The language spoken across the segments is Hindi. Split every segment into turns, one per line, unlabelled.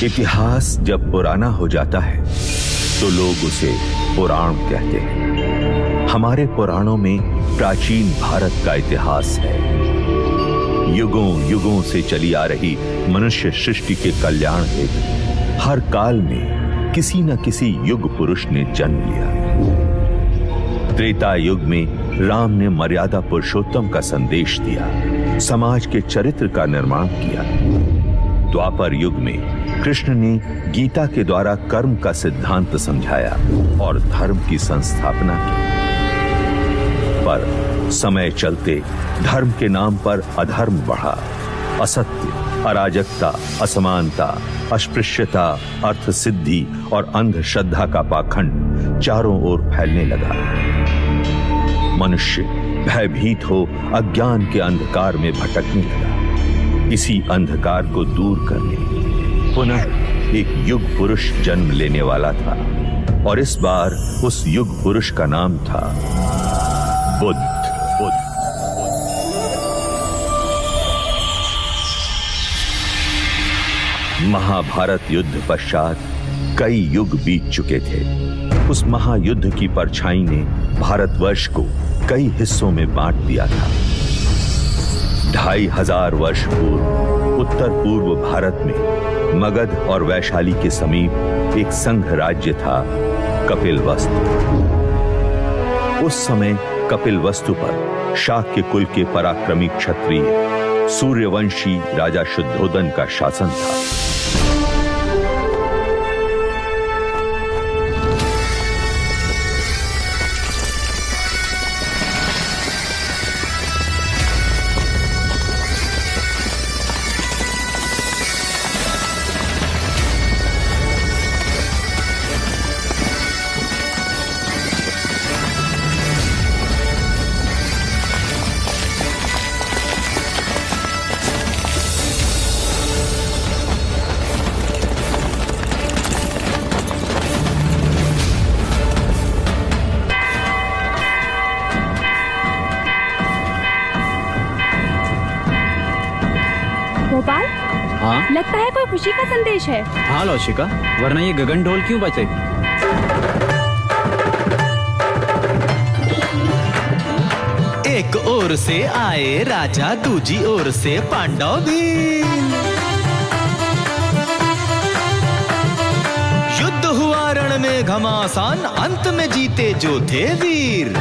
इतिहास जब पुराना हो जाता है तो लोग उसे पुराण कहते हैं। हमारे पुराणों में प्राचीन भारत का इतिहास है। युगों युगों से चली आ रही मनुष्य सृष्टि के कल्याण हेतु हर काल में किसी न किसी युग पुरुष ने जन्म लिया। त्रेता युग में राम ने मर्यादा पुरुषोत्तम का संदेश दिया, समाज के चरित्र का निर्माण किया। द्वापर युग में कृष्ण ने गीता के द्वारा कर्म का सिद्धांत समझाया और धर्म की संस्थापना की। पर समय चलते धर्म के नाम पर अधर्म बढ़ा। असत्य, अराजकता, असमानता, अस्पृश्यता, अर्थ सिद्धि और अंधश्रद्धा का पाखंड चारों ओर फैलने लगा। मनुष्य भयभीत हो अज्ञान के अंधकार में भटकने लगा। इसी अंधकार को दूर करने पुनः एक युग पुरुष जन्म लेने वाला था और इस बार उस युग पुरुष का नाम था बुद्ध। महाभारत युद्ध पश्चात कई युग बीत चुके थे। उस महायुद्ध की परछाई ने भारतवर्ष को कई हिस्सों में बांट दिया था। 2500 वर्ष पूर्व उत्तर पूर्व भारत में मगध और वैशाली के समीप एक संघ राज्य था, कपिलवस्तु। उस समय कपिलवस्तु पर शाक्य कुल के पराक्रमी क्षत्रिय सूर्यवंशी राजा शुद्धोदन का शासन था।
हाँ?
लगता है कोई खुशी का संदेश है।
हाँ लौशिका, वरना ये गगन ढोल क्यों बजे?
एक ओर से आए राजा, दूजी ओर से पांडव भी। युद्ध हुआ रण में घमासान, अंत में जीते जो थे वीर।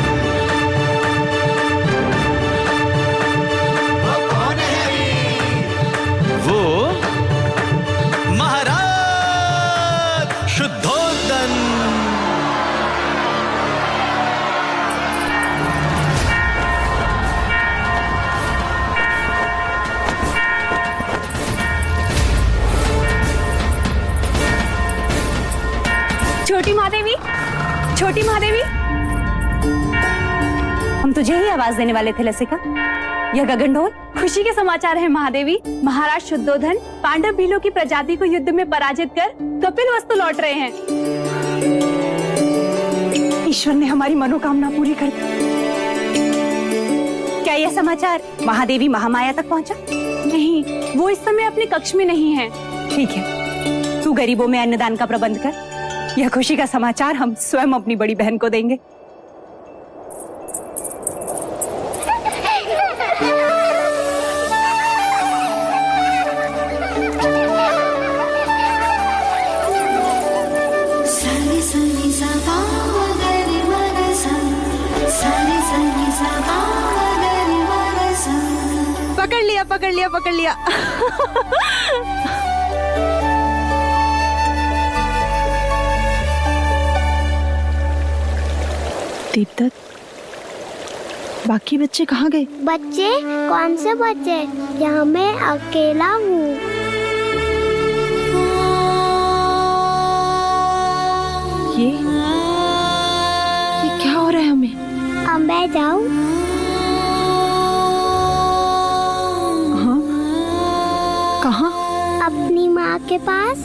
छोटी महादेवी,
हम तुझे ही आवाज देने वाले थे लसिका। यह गगन ढोल
खुशी के समाचार है महादेवी। महाराज शुद्धोधन पांडव भीलों की प्रजाति को युद्ध में पराजित कर कपिलवस्तु लौट रहे हैं।
ईश्वर ने हमारी मनोकामना पूरी कर दी। क्या यह समाचार महादेवी महामाया तक पहुंचा?
नहीं, वो इस समय अपने कक्ष में नहीं है।
ठीक है, तू गरीबों में अन्नदान का प्रबंध कर। यह खुशी का समाचार हम स्वयं अपनी बड़ी बहन को देंगे।
पकड़ लिया, पकड़ लिया, पकड़ लिया।
दीपदत्त, बाकी बच्चे कहाँ गए?
बच्चे? कौन से बच्चे? यहाँ मैं अकेला हूँ।
ये क्या हो रहा है हमें?
अब मैं जाऊँ?
हाँ? कहाँ?
अपनी माँ के पास।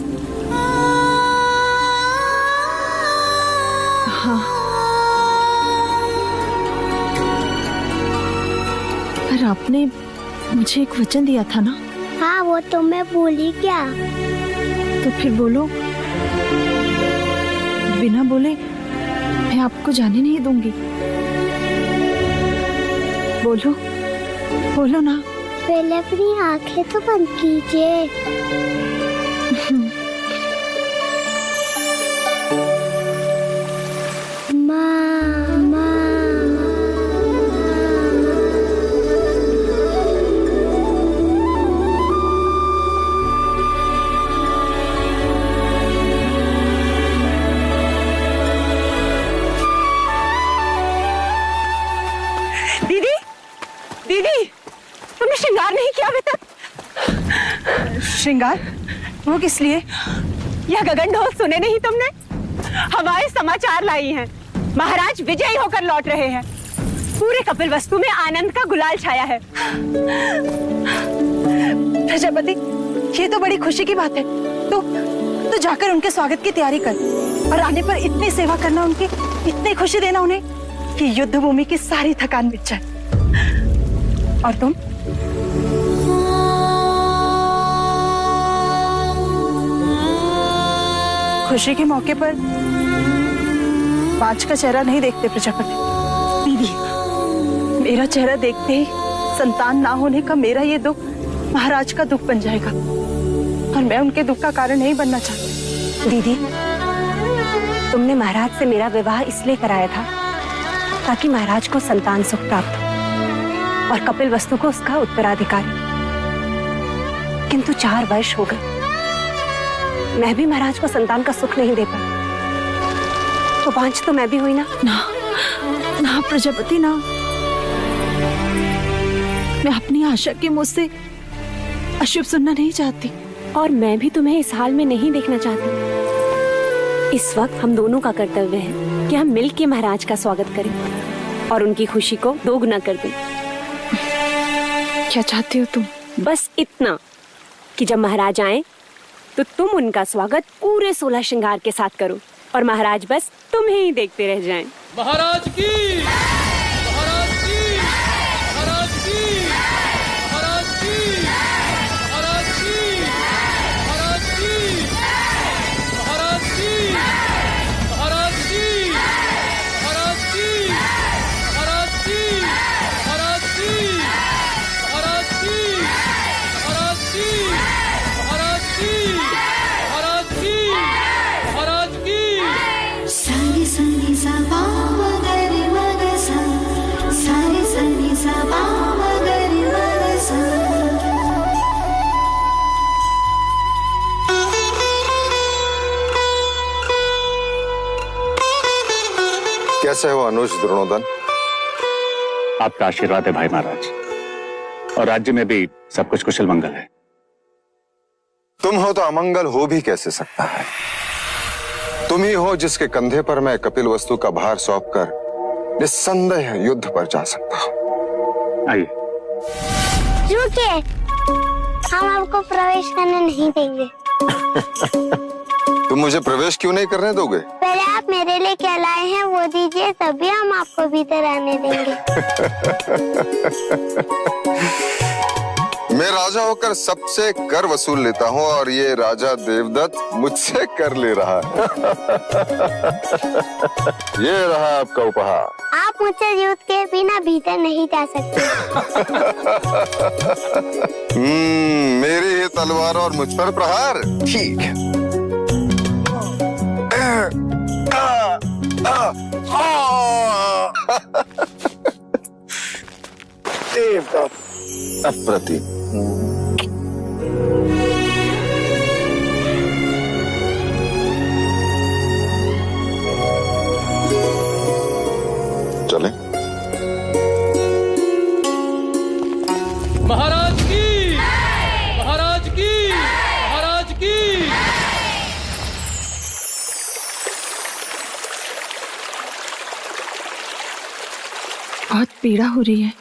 हाँ, पर आपने मुझे एक वचन दिया था ना?
हाँ, वो तो मैं भूली क्या।
तो फिर बोलो, बिना बोले मैं आपको जाने नहीं दूंगी। बोलो, बोलो ना।
पहले अपनी आंखें तो बंद कीजिए।
दीदी, दीदी, तुमने श्रृंगार नहीं किया अभी तक? श्रृंगार? वो किस लिए? यह गगन ढोल सुने नहीं तुमने? हवाएं समाचार लाई हैं। महाराज विजयी होकर लौट रहे हैं। पूरे कपिल वस्तु में आनंद का गुलाल छाया है। प्रजापति, ये तो बड़ी खुशी की बात है। तो जाकर उनके स्वागत की तैयारी कर और आने पर इतनी सेवा करना उनकी, इतनी खुशी देना उन्हें कि युद्ध भूमि की सारी थकान मिट जाए। और तुम? खुशी के मौके पर पांच का चेहरा नहीं देखते प्रजापति। दीदी, मेरा चेहरा देखते ही संतान ना होने का मेरा ये दुख महाराज का दुख बन जाएगा और मैं उनके दुख का कारण नहीं बनना चाहती। दीदी, तुमने महाराज से मेरा विवाह इसलिए कराया था ताकि महाराज को संतान सुख प्राप्त हो और कपिल वस्तु को उसका उत्तराधिकारी। किंतु 4 वर्ष हो गए, मैं भी महाराज को संतान का सुख नहीं दे पाई। तो पांच तो मैं भी हुई ना।
ना प्रजापति, ना। मैं अपनी आशा के मुंह से अशुभ सुनना नहीं चाहती।
और मैं भी तुम्हें इस हाल में नहीं देखना चाहती। इस वक्त हम दोनों का कर्तव्य है कि हम मिलकर महाराज का स्वागत करें और उनकी खुशी को दोगुना कर दें।
क्या चाहती हो तुम?
बस इतना कि जब महाराज आए तो तुम उनका स्वागत पूरे 16 श्रृंगार के साथ करो और महाराज बस तुम्हें ही देखते रह जाएं।
महाराज की, महाराज की, महाराज की, महाराज की, महाराज की, महाराज की, महाराज की, महाराज की, महाराज की, महाराज की, महाराज की, महाराज की, महाराज की, महाराज की, महाराज की, महाराज की।
सारे सनी सबा मगर मगर सा, सारे सनी सबा मगर मगर सा।
कैसे हो अनुज द्रोणोदन?
आपका आशीर्वाद है भाई महाराज, और राज्य में भी सब कुछ कुशल मंगल है।
तुम हो तो अमंगल हो भी कैसे सकता है? तुम ही हो जिसके कंधे पर मैं कपिल वस्तु का भार सौंपकर निस्संदेह युद्ध पर जा सकता हूं।
आइए।
रुकिए, हम आपको प्रवेश करने नहीं देंगे।
तुम मुझे प्रवेश क्यों नहीं करने दोगे?
पहले आप मेरे लिए क्या लाए हैं वो दीजिए, तभी हम आपको भीतर आने देंगे।
मैं राजा होकर सबसे कर वसूल लेता हूँ और ये राजा देवदत्त मुझसे कर ले रहा है। ये रहा आपका उपहार।
आप मुझसे युद्ध के बिना भीतर नहीं जा सकते।
मेरी ही तलवार और मुझ पर प्रहार। ठीक है। अप्रतिम। चले।
महाराज की, महाराज की, महाराज की।
बहुत पीड़ा हो रही है।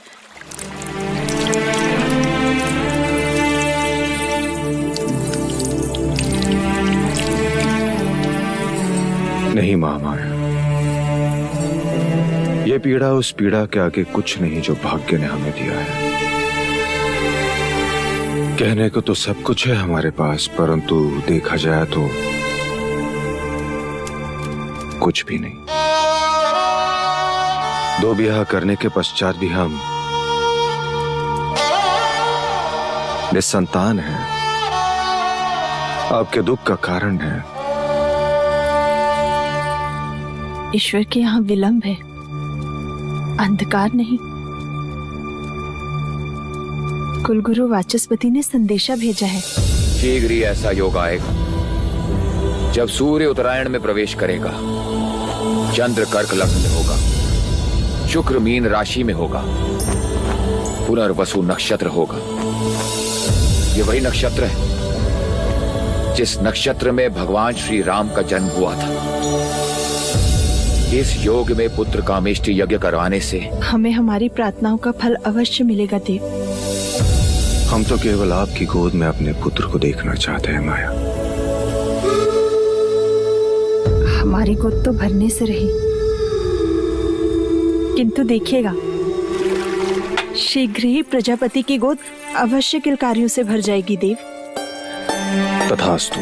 नहीं महामाया, ये पीड़ा उस पीड़ा के आगे कुछ नहीं जो भाग्य ने हमें दिया है।
कहने को तो सब कुछ है हमारे पास, परंतु देखा जाए तो कुछ भी नहीं। 2 ब्याह करने के पश्चात भी हम निसंतान हैं। आपके दुख का कारण है।
ईश्वर के यहाँ विलंब है, अंधकार नहीं। कुलगुरु वाचस्पति ने संदेशा भेजा है।
शीघ्र ही ऐसा योग आएगा जब सूर्य उत्तरायण में प्रवेश करेगा, चंद्र कर्क लग्न में होगा, शुक्र मीन राशि में होगा, पुनर्वसु नक्षत्र होगा। ये वही नक्षत्र है जिस नक्षत्र में भगवान श्री राम का जन्म हुआ था। इस योग में पुत्र कामेष्टि यज्ञ करवाने से
हमें हमारी प्रार्थनाओं का फल अवश्य मिलेगा देव।
हम तो केवल आपकी गोद में अपने पुत्र को देखना चाहते हैं माया।
हमारी गोद तो भरने से रही, किंतु देखिएगा शीघ्र ही प्रजापति की गोद अवश्य किलकारियों से भर जाएगी देव।
तथास्तु।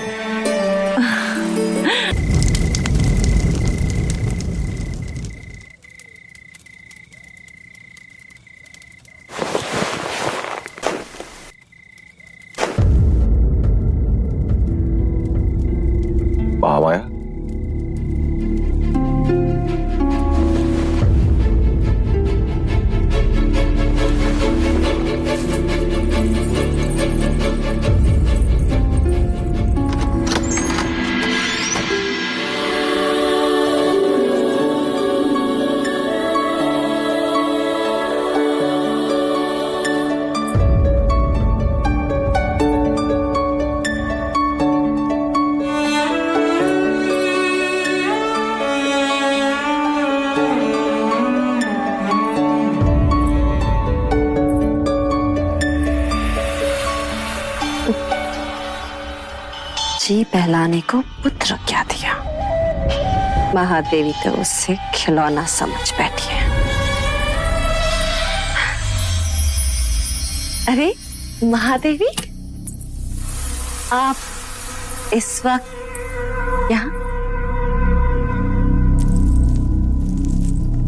महामाया,
जी पहलाने को पुत्र क्या दिया, महादेवी तो उससे खिलौना समझ बैठी है। अरे महादेवी, आप इस वक्त यहाँ?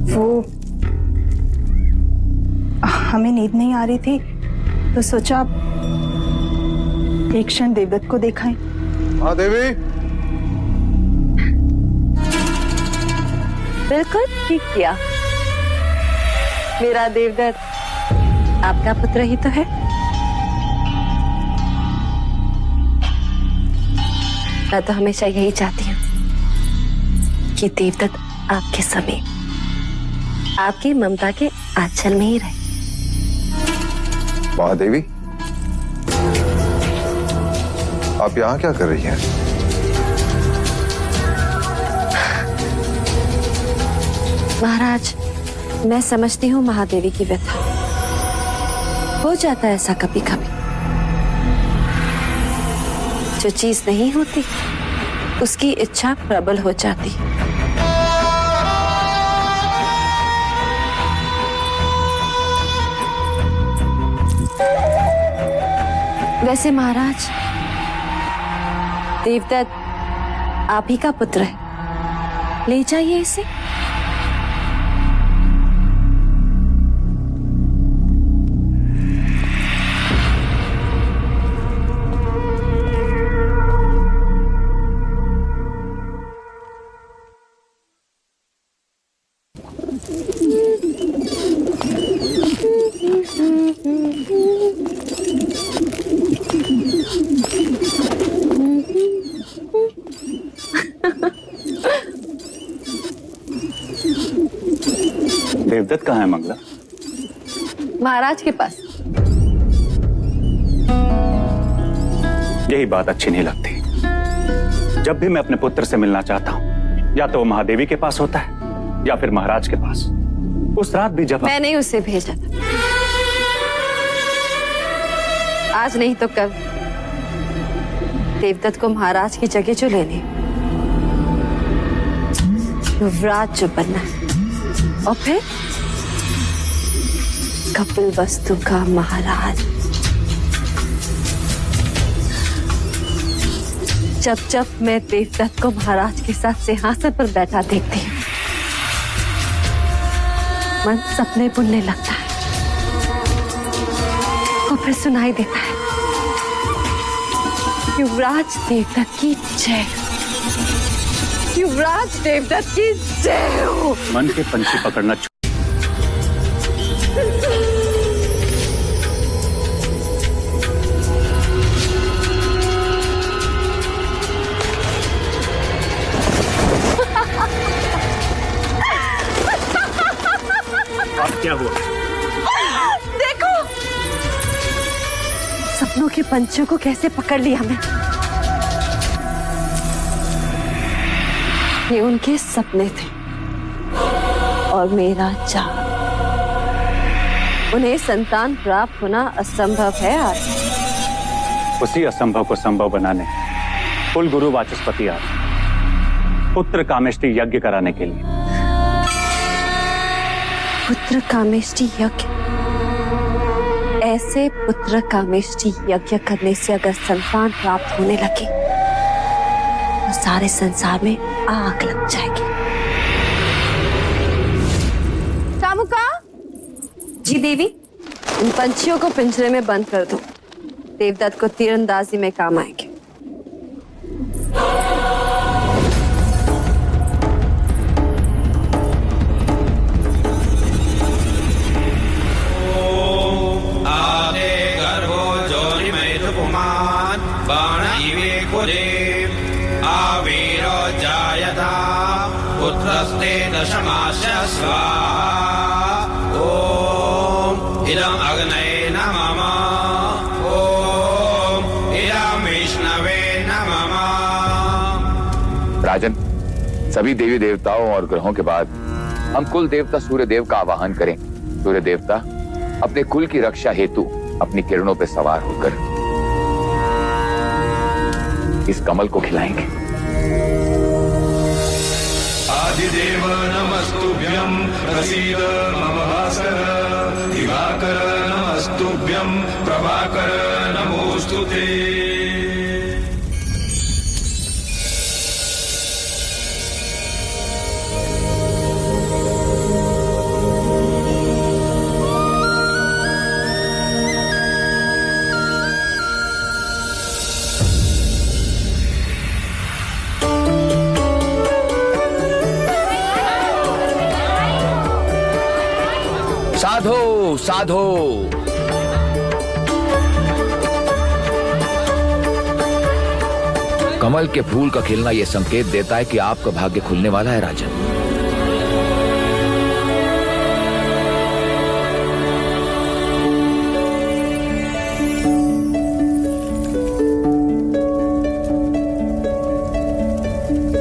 वो हमें नींद नहीं आ रही थी तो सोचा एक क्षण देवदत्त को देखाएं।
महादेवी,
बिल्कुल ठीक किया। मेरा देवदत्त आपका पुत्र ही तो है। मैं तो हमेशा यही चाहती हूँ कि देवदत्त आपके समीप, आपकी ममता के आंचल में ही रहे।
महादेवी, आप यहाँ क्या कर रही हैं?
महाराज, मैं समझती हूँ महादेवी की व्यथा। हो जाता है ऐसा कभी कभी। जो चीज नहीं होती उसकी इच्छा प्रबल हो जाती। वैसे महाराज, देवदत्त आप ही का पुत्र है, ले जाइए इसे।
देवदत्त कहाँ है मंगला?
महाराज के पास।
यही बात अच्छी नहीं लगती। जब भी मैं अपने पुत्र से मिलना चाहता हूँ, या तो वो महादेवी के पास होता है या फिर महाराज के पास। उस रात भी जब
मैंने उसे भेजा था, आज नहीं तो कल देवदत्त को महाराज की जगह जो लेने, युवराज जो बनना है, और फिर कपिल वस्तु का महाराज। जब जब मैं देवदत्त को महाराज के साथ सिंहासन पर बैठा देखती हूँ, मन सपने बुनने लगता है और फिर सुनाई देता है, युवराज देवदत्त की जय, युवराज देवदत्त की जय हो।
मन के पंछी पकड़ना क्या हुआ?
देखो सपनों के पंछियों को कैसे पकड़ लिया मैं। ये उनके सपने थे और मेरा चाह। उन्हें संतान प्राप्त होना असंभव है आज।
उसी असंभव को संभव बनाने कुल गुरु वाचस्पति आए पुत्र कामेष्टि यज्ञ कराने के लिए।
पुत्र कामेष्टि यज्ञ? ऐसे पुत्र कामेष्टि यज्ञ करने से अगर संतान प्राप्त होने लगे तो सारे संसार में आग लग जाएगी। कामुका जी देवी, इन पंछियों को पिंजरे में बंद कर दो। देवदत्त को तीरंदाजी में काम आएंगे।
पुत्रस्ते दशमास्य स्वाहा। ओम इदं अग्नये नमः। ओम इदं विष्णवे नमः।
राजन, सभी देवी देवताओं और ग्रहों के बाद हम कुल देवता सूर्य देव का आवाहन करें। सूर्य देवता अपने कुल की रक्षा हेतु अपनी किरणों पर सवार होकर इस कमल को खिलाएंगे।
आदिदेव नमस्तुभ्यं प्रसीद मम भास्कर। दिवाकर नमस्तुभ्यं प्रभाकर नमोस्तुते।
साधो साधो, कमल के फूल का खिलना यह संकेत देता है कि आपका भाग्य खुलने वाला है राजन।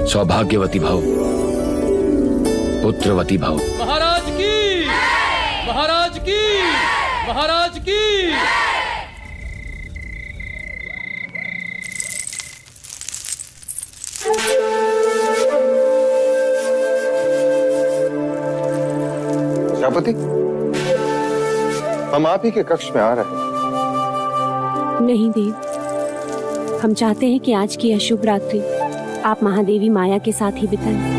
सौभाग्यवती भव, पुत्रवती भव।
महाराज की, महाराज की, महाराज की।
प्रजापति, हम आप ही के कक्ष में आ रहे हैं।
नहीं देव, हम चाहते हैं कि आज की अशुभ रात्रि आप महादेवी माया के साथ ही बिताएं।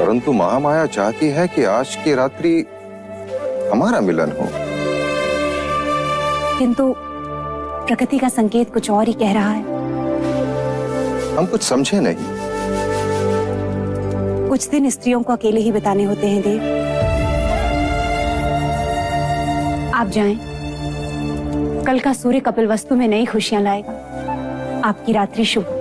परंतु महामाया चाहती है कि आज की रात्रि हमारा मिलन हो।
किंतु प्रकृति का संकेत कुछ और ही कह रहा है।
हम कुछ समझे नहीं।
कुछ दिन स्त्रियों को अकेले ही बिताने होते हैं देव। आप जाएं। कल का सूर्य कपिलवस्तु में नई खुशियां लाएगा। आपकी रात्रि शुभ।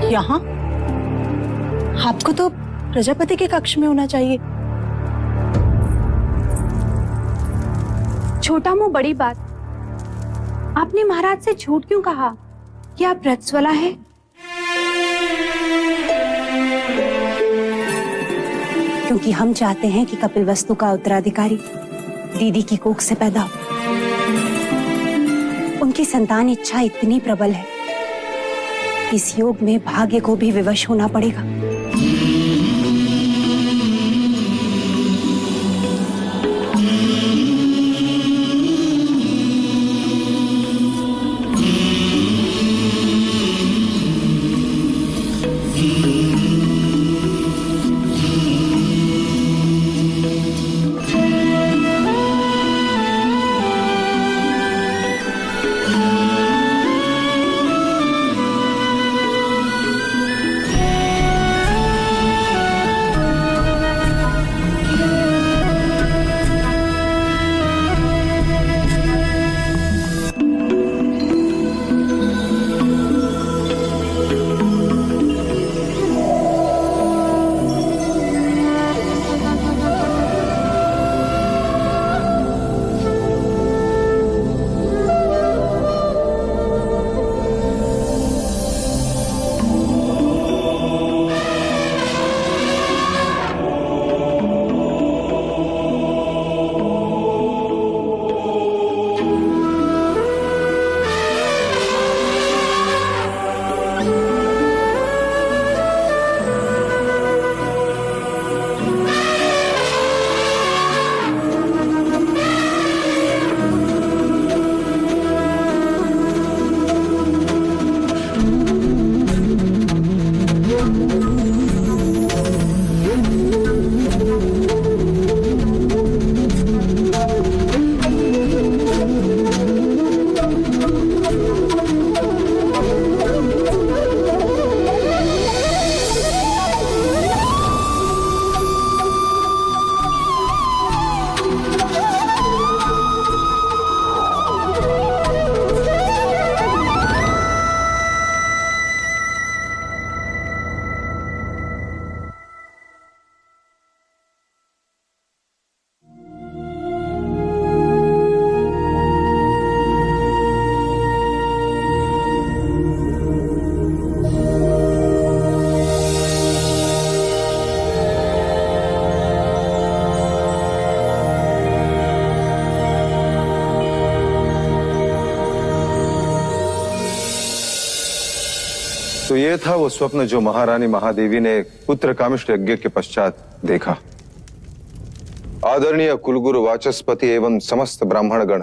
यहाँ? आपको तो प्रजापति के कक्ष में होना चाहिए।
छोटा मुंह बड़ी बात। आपने महाराज से झूठ क्यों कहा?
क्या आप रत्सवला है? क्योंकि हम चाहते हैं कि कपिलवस्तु का उत्तराधिकारी दीदी की कोख से पैदा हो। उनकी संतान इच्छा इतनी प्रबल है, इस योग में भाग्य को भी विवश होना पड़ेगा।
तो ये था वो स्वप्न जो महारानी महादेवी ने पुत्र कामिष्ठ यज्ञ के पश्चात देखा। आदरणीय कुलगुरु वाचस्पति एवं समस्त ब्राह्मणगण,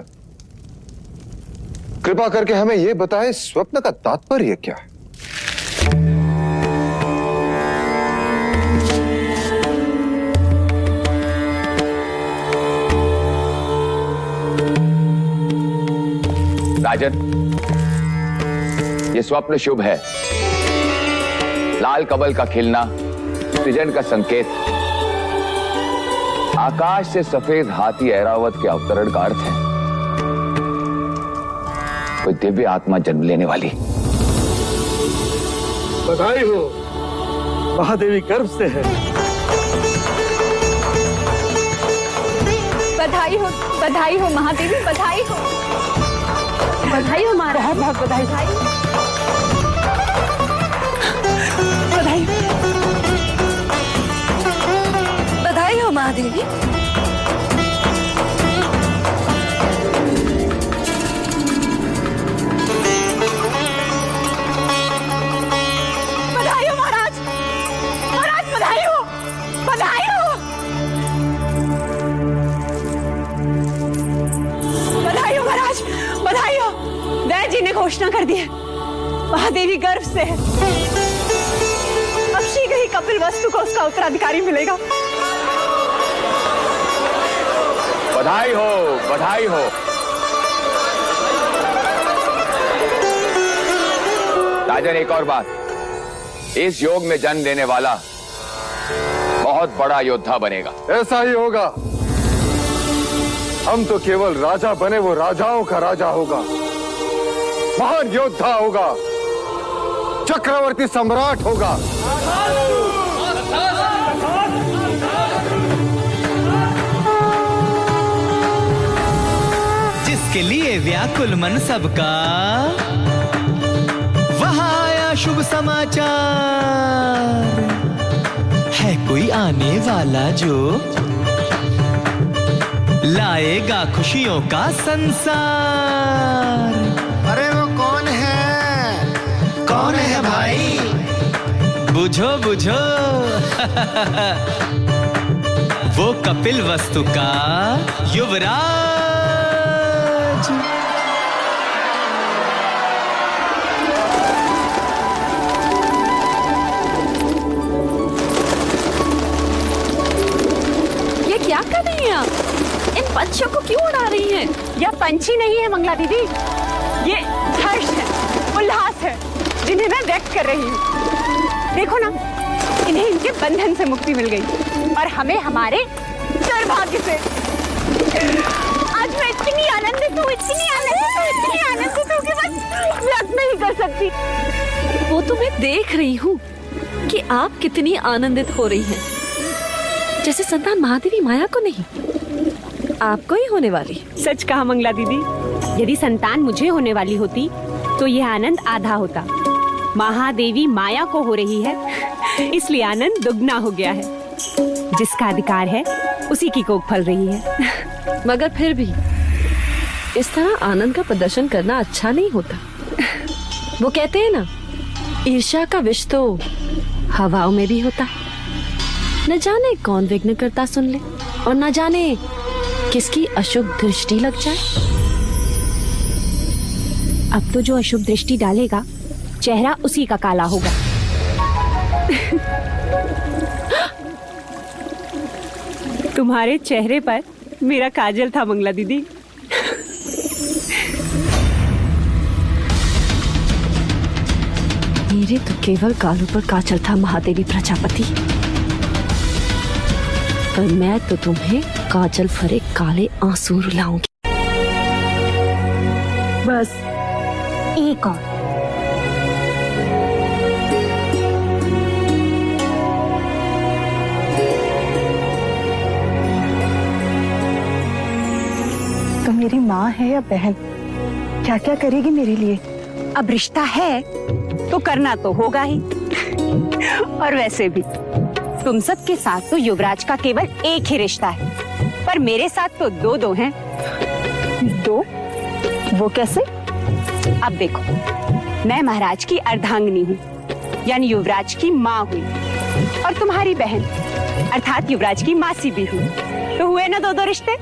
कृपा करके हमें यह बताएं स्वप्न का तात्पर्य क्या है?
राजन, ये स्वप्न शुभ है। लाल कमल का खिलना सृजन का संकेत, आकाश से सफेद हाथी ऐरावत के अवतरण का अर्थ है। कोई दिव्य आत्मा जन्म लेने वाली।
बधाई हो, महादेवी गर्भ से है।
बधाई हो महादेवी, बधाई हो महाराज। बहुत बधाई।
बधाई हो महादेवी।
बधाई हो महाराज, बधाई हो। बधाई हो महाराज, बधाई हो। वैद्य जी ने घोषणा कर दी है, महादेवी गर्भ से है। अब शीघ्र ही कपिलवस्तु को उसका उत्तराधिकारी मिलेगा।
बधाई हो, बधाई हो। राजन, एक और बात, इस योग में जन्म लेने वाला बहुत बड़ा योद्धा बनेगा।
ऐसा ही होगा। हम तो केवल राजा बने, वो राजाओं का राजा होगा, महान योद्धा होगा, चक्रवर्ती सम्राट होगा।
जिसके लिए व्याकुल मन सबका, शुभ समाचार है कोई आने वाला जो लाएगा खुशियों का संसार।
अरे वो कौन है?
कौन है भाई? बुझो बुझो वो कपिल वस्तु का युवराज।
ये क्या कर रही हैं आप? इन पंछियों को क्यों उड़ा रही हैं? यह पंछी नहीं है मंगला दीदी, ये हर्ष है, उल्लास है, जिन्हें मैं व्यक्त कर रही हूँ। देखो ना, इन्हें इनके बंधन से मुक्ति मिल गई और हमें हमारे दुर्भाग्य से। आज मैं इतनी आनंदित हूँ, इतनी आनंदित हूँ, इतनी आनंदित हूँ कि बस व्यक्त नहीं कर सकती।
वो तो मैं देख रही हूँ कि आप कितनी आनंदित हो रही हैं। जैसे संतान महादेवी माया को नहीं, आपको ही होने वाली।
सच कहा मंगला दीदी, यदि संतान मुझे होने वाली होती तो यह आनंद आधा होता। महादेवी माया को हो रही है, इसलिए आनंद दुगना हो गया है। जिसका अधिकार है उसी की कोख फल रही है।
मगर फिर भी इस तरह आनंद का प्रदर्शन करना अच्छा नहीं होता। वो कहते हैं ना, ईर्ष्या का विष तो हवाओं में भी होता है। न जाने कौन विघ्न करता सुन ले और न जाने किसकी अशुभ दृष्टि लग जाए।
अब तो जो अशुभ दृष्टि डालेगा चेहरा उसी का काला होगा। तुम्हारे चेहरे पर मेरा काजल था मंगला दीदी।
मेरे तो केवल गालों पर काजल था महादेवी प्रजापति, पर मैं तो तुम्हें काजल भरे काले आंसू रुलाऊंगी।
बस एक और।
तो मेरी माँ है या बहन, क्या क्या करेगी मेरे लिए?
अब रिश्ता है तो करना तो होगा ही। और वैसे भी तुम सबके साथ तो युवराज का केवल एक ही रिश्ता है, पर मेरे साथ तो दो दो हैं।
दो? वो कैसे?
अब देखो, मैं महाराज की अर्धांगिनी हूँ, यानी युवराज की माँ हुई, और तुम्हारी बहन अर्थात युवराज की मासी भी हुई। तो हुए ना दो दो रिश्ते।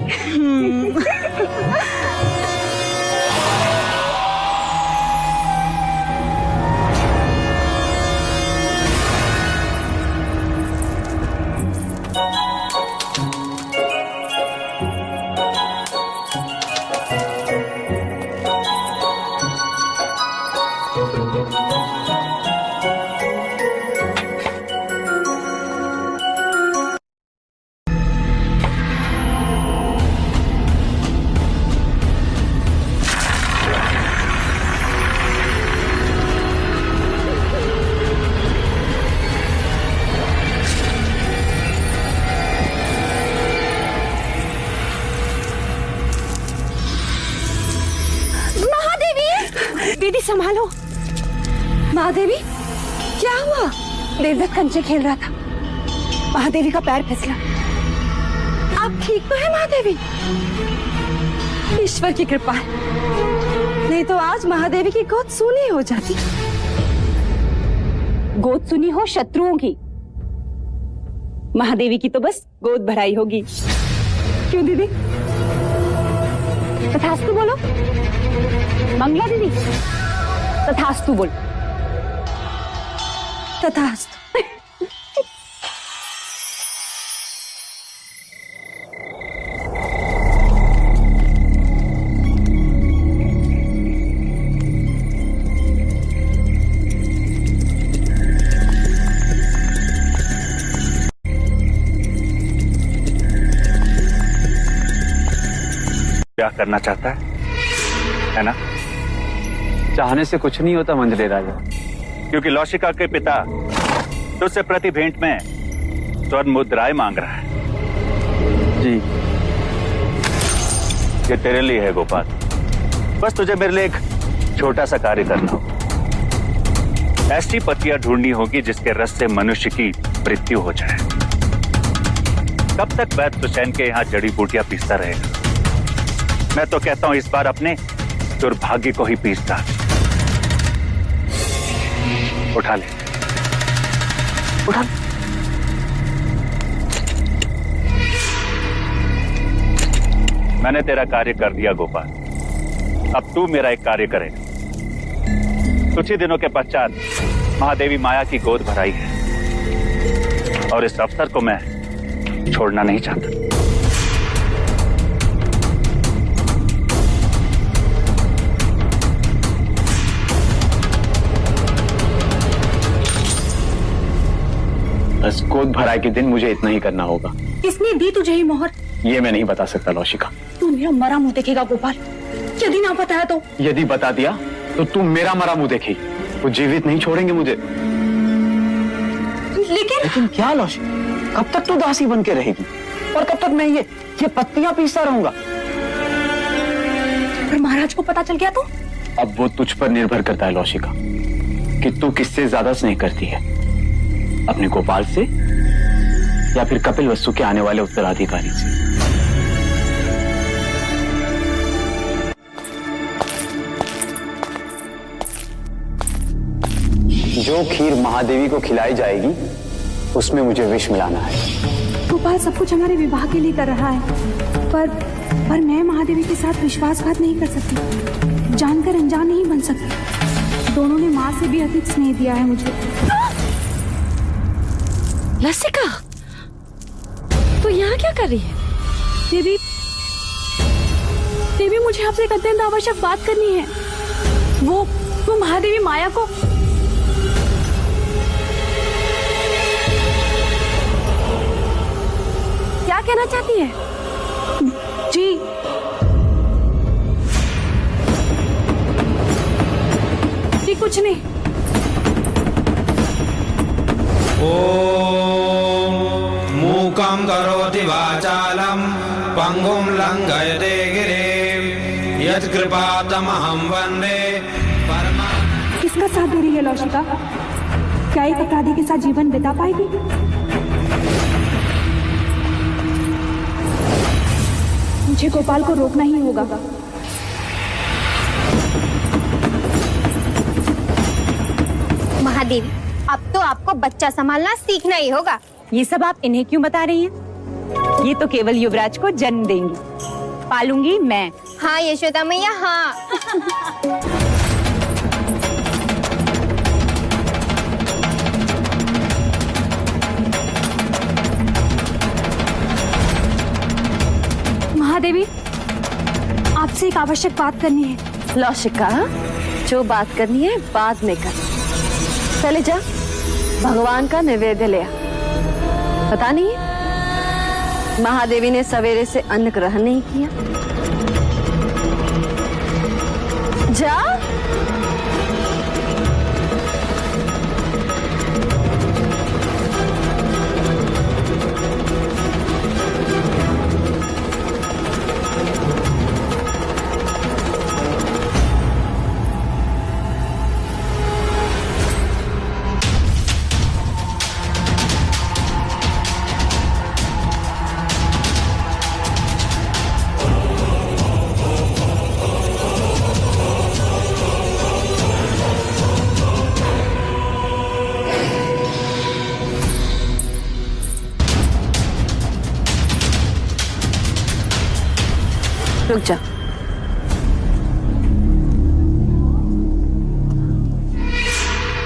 दीदी संभालो।
महादेवी, क्या हुआ?
देवदत्त कंचे खेल रहा था, महादेवी का पैर फिसला।
आप ठीक तो है महादेवी? ईश्वर की कृपा है, नहीं तो आज महादेवी की गोद सूनी हो जाती।
गोद सुनी हो शत्रुओं की, महादेवी की तो बस गोद भराई होगी। क्यों दीदी? तथास्तु बोलो मंगला दीदी, तथास्तु बोलो।
तथास्तु।
क्या करना चाहता है ना?
चाहने से कुछ नहीं होता मंजले राजा,
क्योंकि लौशिका के पिता तुझसे प्रति भेंट में स्वर्ण मुद्राएं मांग रहा है।
जी,
ये तेरे लिए है गोपाल, बस तुझे मेरे लिए एक छोटा सा कार्य करना हो। ऐसी पतियां ढूंढनी होगी जिसके रस से मनुष्य की मृत्यु हो जाए। कब तक वैद्य सुसैन के यहाँ जड़ी बूटियां पीसता रहेगा? मैं तो कहता हूं इस बार अपने दुर्भाग्य को ही पीसता। उठा ले, उठा। मैंने तेरा कार्य कर दिया गोपाल, अब तू मेरा एक कार्य करेगा। कुछ ही दिनों के पश्चात महादेवी माया की गोद भराई है और इस अवसर को मैं छोड़ना नहीं चाहता।
बस गोद भराई के दिन मुझे इतना ही करना होगा।
किसने दी तुझे ये मोहर?
ये मैं नहीं बता सकता लौशिका।
तू मेरा मरा मुंह देखेगा गोपाल, यदि ना बताया तो?
यदि बता दिया तो तुम मेरा मरा मुंह देखेगी, वो जीवित नहीं छोड़ेंगे मुझे। लेकिन क्या लौशिका, कब तक तू दासी बन के रहेगी और कब तक मैं ये पत्तियां पीसता रहूंगा?
और महाराज को पता चल गया तो?
अब वो तुझ पर निर्भर करता है लौशिका कि तू किससे ज्यादा स्नेह करती है, अपने गोपाल से या फिर कपिल वस्तु के आने वाले उत्तराधिकारी से। जो खीर महादेवी को खिलाई जाएगी उसमें मुझे विष मिलाना है।
गोपाल सब कुछ हमारे विवाह के लिए कर रहा है, पर मैं महादेवी के साथ विश्वासघात नहीं कर सकती, जानकर अनजान नहीं बन सकती। दोनों ने माँ से भी अधिक स्नेह दिया है मुझे।
लसिका, तू यहाँ क्या कर रही है?
देवी मुझे आपसे एक अत्यंत आवश्यक बात करनी है। वो महादेवी माया को
क्या कहना चाहती है?
जी कुछ नहीं।
ओम मूकं करोति वाचालं पंगुं लंघयते गिरिं यत्कृपातमहं वन्दे परमा।
किसका साथ दे रही है लौशिका? क्या एक अपराधी के साथ जीवन बिता पाएगी? मुझे गोपाल को रोकना ही होगा।
महादेवी, अब तो आपको बच्चा संभालना सीखना ही होगा।
ये सब आप इन्हें क्यों बता रही हैं? ये तो केवल युवराज को जन्म देंगी, पालूंगी मैं।
हाँ यशोदा मैया, हाँ।
महादेवी, आपसे एक आवश्यक बात करनी है।
लौशिका, जो बात करनी है बाद में कर। चले जा, भगवान का नैवेद्य ले आ। पता नहीं महादेवी ने सवेरे से अन्न ग्रहण नहीं किया। जा। रुक जा।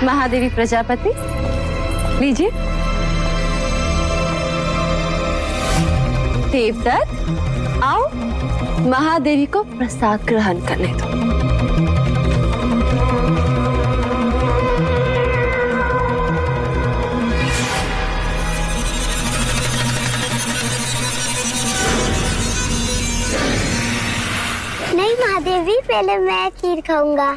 महादेवी प्रजापति, लीजिए। देवदत्त, आओ महादेवी को प्रसाद ग्रहण करने दो।
नहीं महादेवी, पहले मैं खीर खाऊंगा।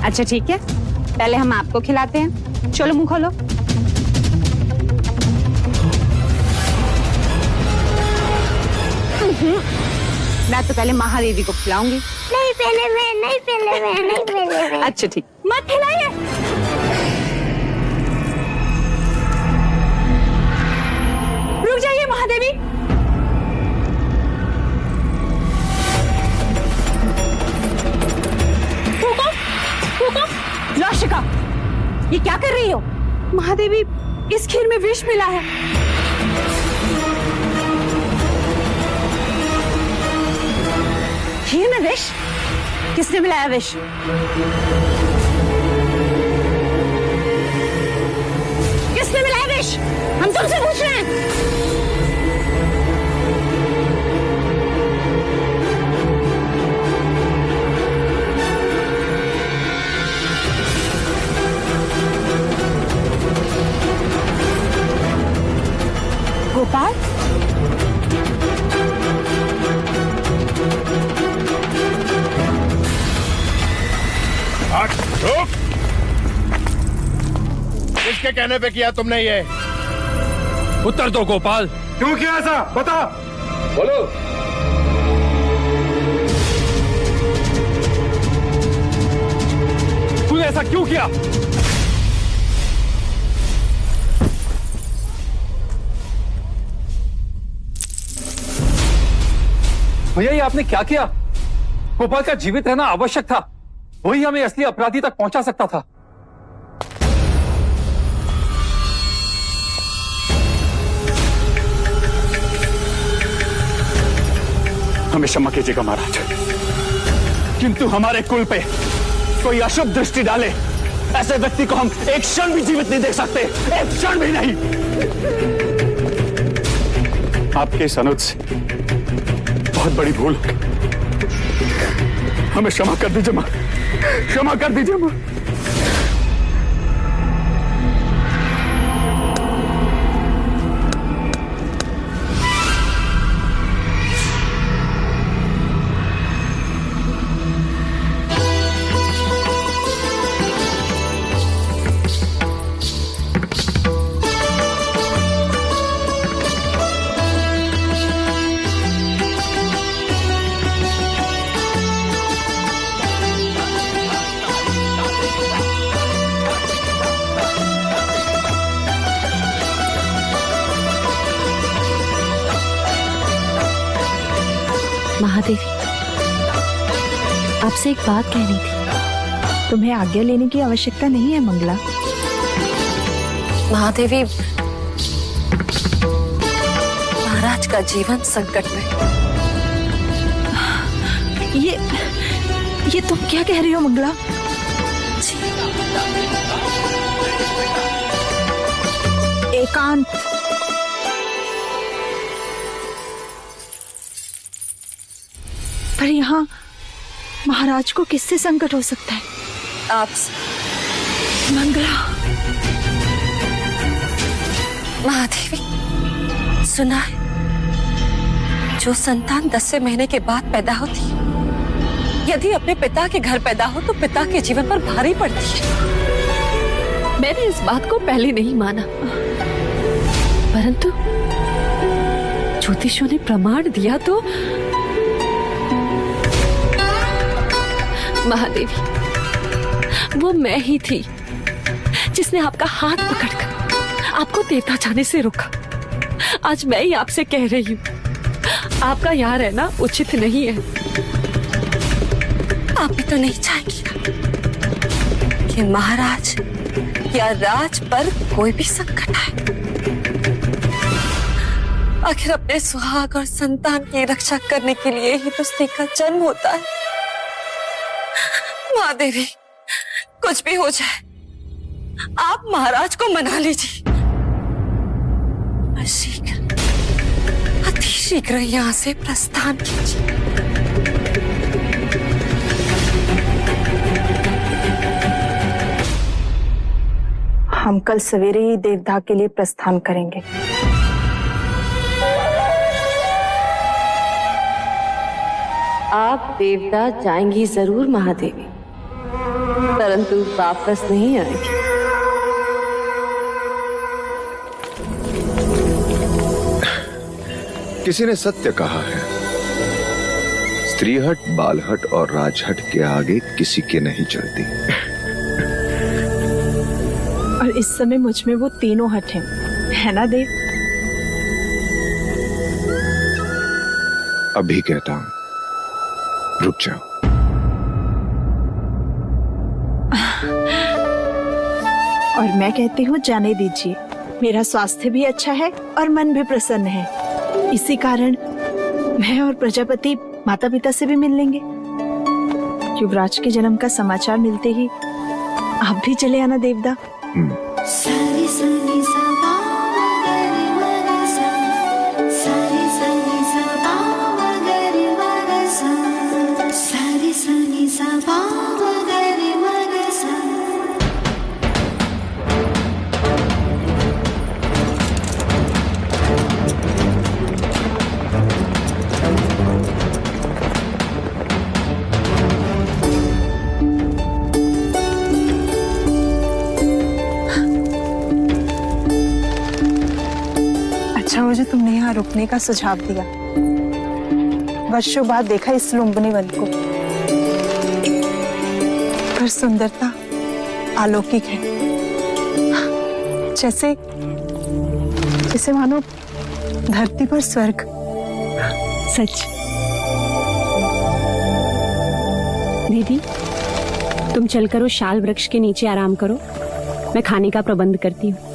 अच्छा ठीक है, पहले हम आपको खिलाते हैं। चलो मुंह खोलो। मैं तो पहले महादेवी को खिलाऊंगी।
नहीं पहले मैं, नहीं पहले मैं, नहीं पहले मैं।
अच्छा ठीक, मत खिलाइए। रुक जाइए महादेवी। लौशिका, ये क्या कर रही हो?
महादेवी, इस खीर में विष मिला है।
खीर में विष? किसने मिलाया विष? किसने मिलाया विष? हम तुमसे पूछ रहे हैं। गोपाल,
रुक! किसके कहने पे किया तुमने ये?
उत्तर दो गोपाल।
क्यों किया ऐसा? बता। बोलो।
तूने ऐसा क्यों किया? भैया, ये आपने क्या किया? गोपाल का जीवित रहना आवश्यक था, वही हमें असली अपराधी तक पहुंचा सकता था।
हमें क्षमा कीजिएगा महाराज, किंतु हमारे कुल पे कोई अशुभ दृष्टि डाले ऐसे व्यक्ति को हम एक क्षण भी जीवित नहीं देख सकते, एक क्षण भी नहीं। आपके इस अनुज से बहुत बड़ी भूल, हमें क्षमा कर दीजिए मां, क्षमा कर दीजिए मां।
महादेवी, आपसे एक बात कहनी थी। तुम्हें आज्ञा लेने की आवश्यकता नहीं है मंगला।
महादेवी, महाराज का जीवन संकट में।
ये तुम क्या कह रही हो मंगला? एकांत, पर यहाँ महाराज को किससे संकट हो सकता है?
आपसे।
मंगला।
महादेवी, सुना है जो संतान 10वें महीने के बाद पैदा होती है, यदि अपने पिता के घर पैदा हो तो पिता के जीवन पर भारी पड़ती है। मैंने इस बात को पहले नहीं माना, परंतु ज्योतिषों ने प्रमाण दिया तो महादेवी, वो मैं ही थी जिसने आपका हाथ पकड़कर आपको देवता जाने से रोका। आज मैं ही आपसे कह रही हूँ, आपका यहाँ रहना उचित नहीं है। आप भी तो नहीं चाहेंगे कि महाराज या राज पर कोई भी संकट आए। आखिर अपने सुहाग और संतान की रक्षा करने के लिए ही तो स्त्री का जन्म होता है। महादेवी, कुछ भी हो जाए, आप महाराज को मना लीजिए। शीघ्र, अति शीघ्र यहाँ से प्रस्थान कीजिए।
हम कल सवेरे ही देवदाह के लिए प्रस्थान करेंगे।
आप देवदाह जाएंगी जरूर महादेवी, परंतु वापस नहीं आएंगी।
किसी ने सत्य कहा है, स्त्रीहट, बालहट और राजहट के आगे किसी के नहीं चलती।
और इस समय मुझ में वो तीनों हट हैं, है ना देव?
अभी कहता हूं, रुक जाओ।
और मैं कहती हूँ जाने दीजिए, मेरा स्वास्थ्य भी अच्छा है और मन भी प्रसन्न है। इसी कारण मैं और प्रजापति माता पिता से भी मिल लेंगे। युवराज के जन्म का समाचार मिलते ही आप भी चले आना देवदा।
सारी सनी सबा मगरी मगसा, सारी सनी सबा मगरी मगसा, सारी सनी सबा मगरी मगसा।
अच्छा हो जो तुमने यहाँ रुकने का सुझाव दिया। वर्षों बाद देखा इस लुम्बिनी वन को, पर सुंदरता अलौकिक है। जैसे जैसे मानो धरती पर स्वर्ग।
सच। दीदी, तुम चलकर उस शाल वृक्ष के नीचे आराम करो, मैं खाने का प्रबंध करती हूँ।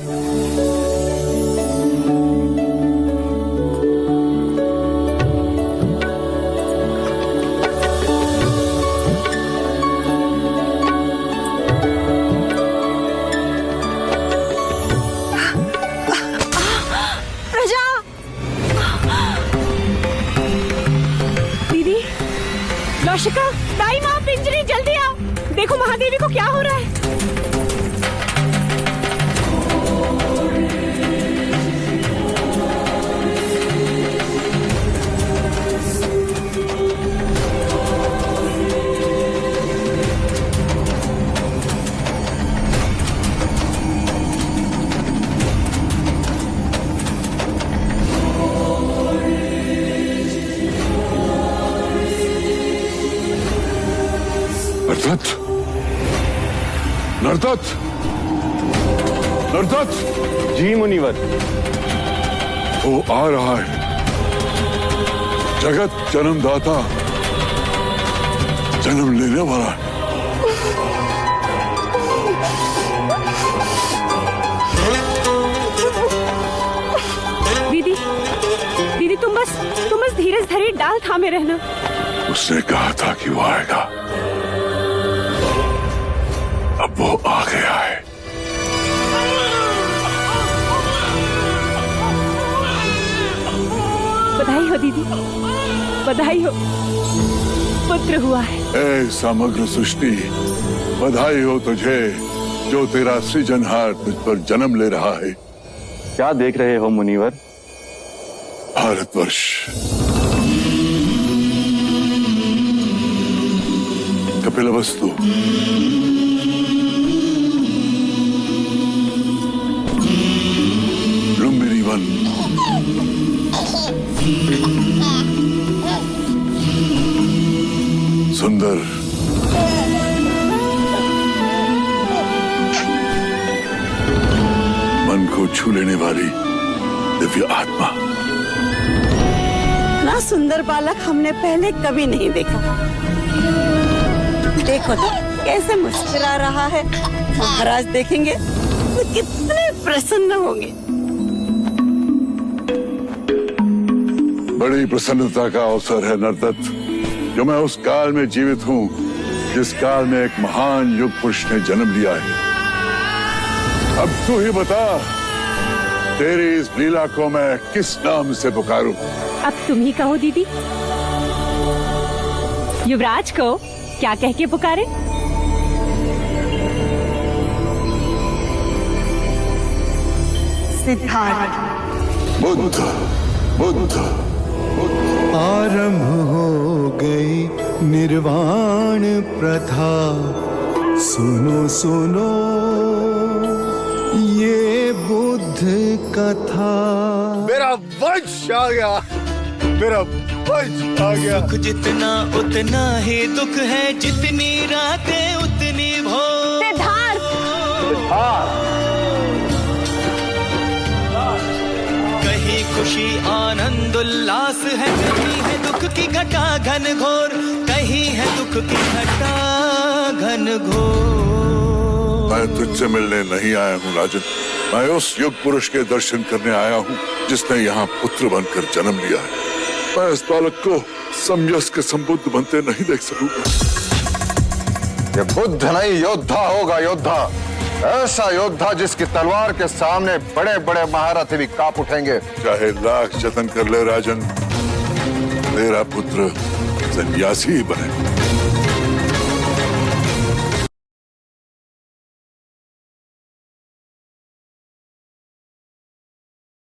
लौशिका, दाई माँ, पिंजरी, जल्दी आओ। देखो महादेवी को क्या हो रहा है।
नर्तत, नर्तत।
जी मुनिवर।
वो आ रहा है, जगत जन्मदाता, जन्म लेने वाला है।
दीदी, दीदी तुम बस धीरज धरे डाल थामे रहना।
उसने कहा था कि वो आएगा, अब वो आ गया है।
बधाई हो दीदी, बधाई हो, पुत्र हुआ है।
ए समग्र सृष्टि, बधाई हो तुझे जो तेरा सृजनहार तुझ पर जन्म ले रहा है।
क्या देख रहे हो मुनिवर?
भारतवर्ष, कपिलवस्तु, लुम्बिनी वन, सुंदर, मन को छू लेने वाली दिव्य आत्मा।
ना सुंदर बालक हमने पहले कभी नहीं देखा। देखो तो कैसे मुस्कुरा रहा है। महाराज देखेंगे तो कितने प्रसन्न होंगे।
बड़ी प्रसन्नता का अवसर है नर्तत, जो मैं उस काल में जीवित हूँ जिस काल में एक महान युग पुरुष ने जन्म लिया है। अब तू ही बता, तेरी इस लीला को मैं किस नाम से पुकारूं?
अब तुम ही कहो दीदी। युवराज को क्या कह के पुकारे?
सिद्धार्थ।
बुद्ध, बुद्ध।
आरंभ हो गई निर्वाण प्रथा, सुनो सुनो ये बुद्ध कथा।
मेरा वंश आ गया, मेरा आ गया।
सुख जितना उतना ही दुख है, जितनी रातें उतनी भोर। कहीं खुशी आनंद उल्लास है, कहीं है दुख की घटा घन घोर, कहीं है दुख की घटा घन घोर।
मैं तुझसे मिलने नहीं आया हूँ राजन, मैं उस युग पुरुष के दर्शन करने आया हूँ जिसने यहाँ पुत्र बनकर जन्म लिया है। मैं इस बालक को समयस के संबुद्ध बनते नहीं देख सकूंगा।
ये बुद्ध नहीं, योद्धा होगा, योद्धा। ऐसा योद्धा जिसकी तलवार के सामने बड़े बड़े महारथी भी कांप उठेंगे।
चाहे लाख जतन कर ले राजन, तेरा पुत्र सन्यासी ही बने।